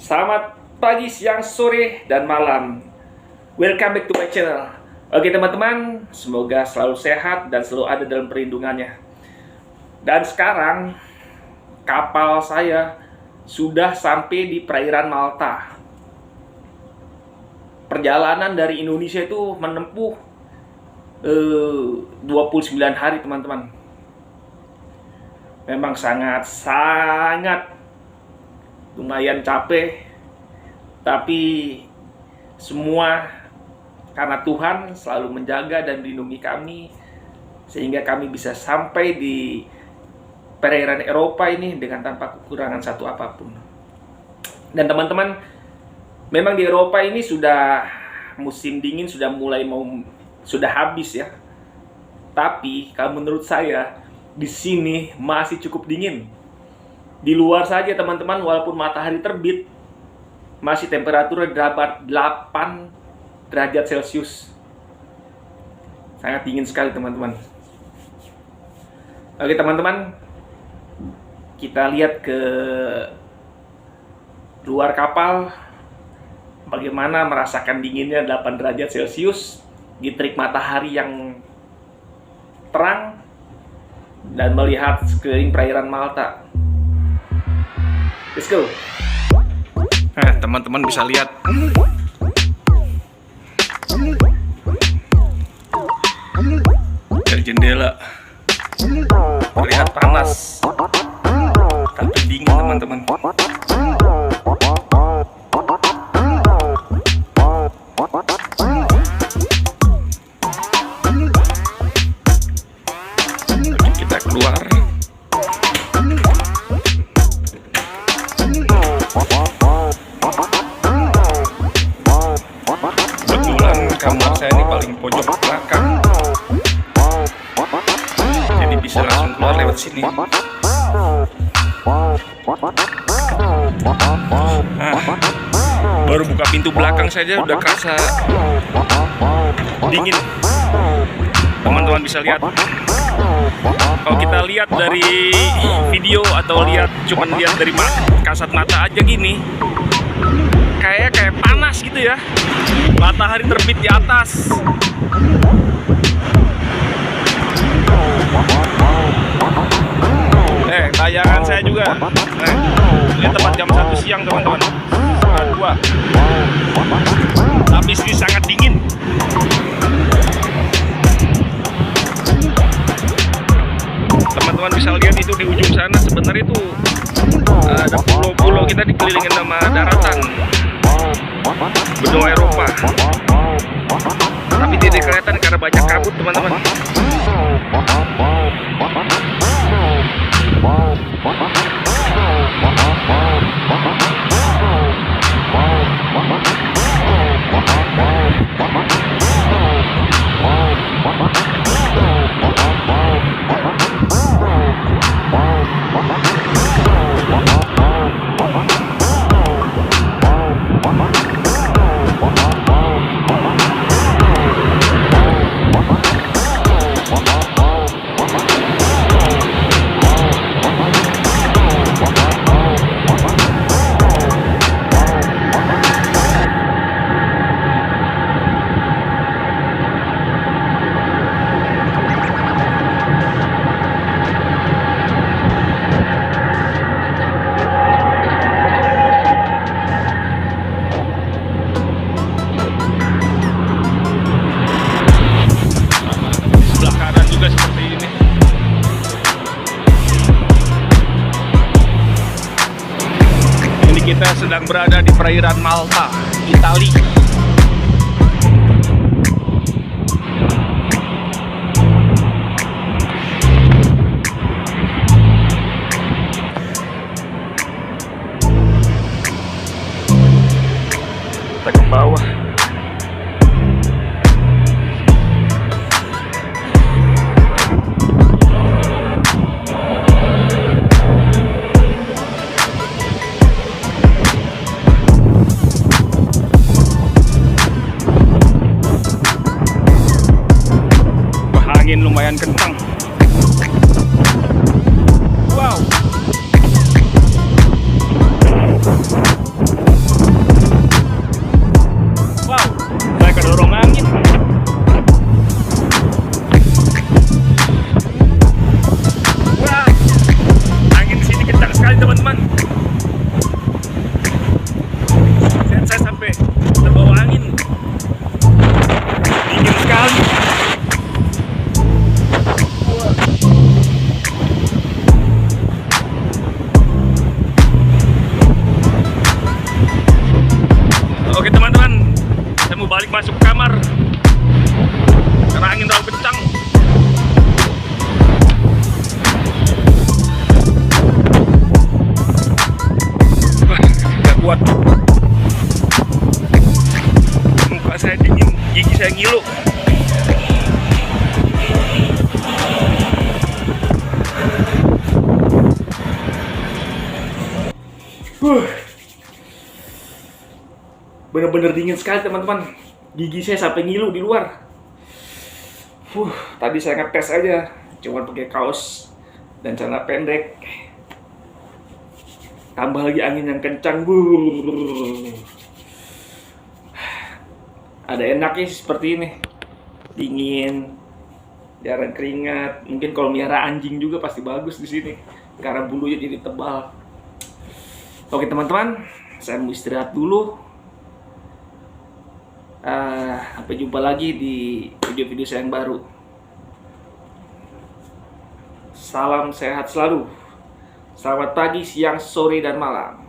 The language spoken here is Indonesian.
Selamat pagi, siang, sore, dan malam. Welcome back to my channel. Oke teman-teman, semoga selalu sehat dan selalu ada dalam perlindungannya. Dan sekarang kapal saya sudah sampai di perairan Malta. Perjalanan dari Indonesia itu menempuh 29 hari teman-teman. Memang sangat lumayan capek, tapi semua karena Tuhan selalu menjaga dan melindungi kami, sehingga kami bisa sampai di perairan Eropa ini dengan tanpa kekurangan satu apapun. Dan teman-teman, memang di Eropa ini sudah musim dingin, sudah habis ya. Tapi kalau menurut saya di sini masih cukup dingin. Di luar saja teman-teman, walaupun matahari terbit, masih temperaturnya 8 derajat Celcius. Sangat dingin sekali teman-teman. Oke teman-teman, kita lihat ke luar kapal, bagaimana merasakan dinginnya 8 derajat Celcius di terik matahari yang terang dan melihat sekeliling perairan Malta. Let's go. Nah, teman-teman bisa lihat dari jendela terlihat panas, tapi dingin teman-teman. Kita keluar. Kamar saya ini paling pojok belakang, jadi bisa langsung keluar lewat sini. Baru buka pintu belakang saja udah kerasa dingin. Teman-teman bisa lihat. Kalau kita lihat dari video atau cuman lihat dari kasat mata aja gini, kayak panas gitu ya. Matahari terbit di atas. Bayangan saya juga. Ini tepat jam 1 siang teman-teman. Setengah 2. Tapi sini sangat dingin. Teman-teman bisa lihat itu di ujung sana, sebenarnya itu ada pulau-pulau, kita dikelilingin sama daratan benua Eropa, tapi tidak kelihatan karena banyak kabut teman-teman. Kita sedang berada di perairan Malta, Italia. Kita ke bawah. Angin lumayan kencang. Wow. Huh. Bener-bener dingin sekali teman-teman. Gigi saya sampai ngilu di luar. Tadi saya ngetes aja, cuma pakai kaos dan celana pendek. Tambah lagi angin yang kencang. Ada enaknya seperti ini. Dingin, jarang keringat. Mungkin kalau miara anjing juga pasti bagus di sini karena bulunya jadi tebal. Oke teman-teman, saya mau istirahat dulu. Sampai jumpa lagi di video-video saya yang baru. Salam sehat selalu. Selamat pagi, siang, sore, dan malam.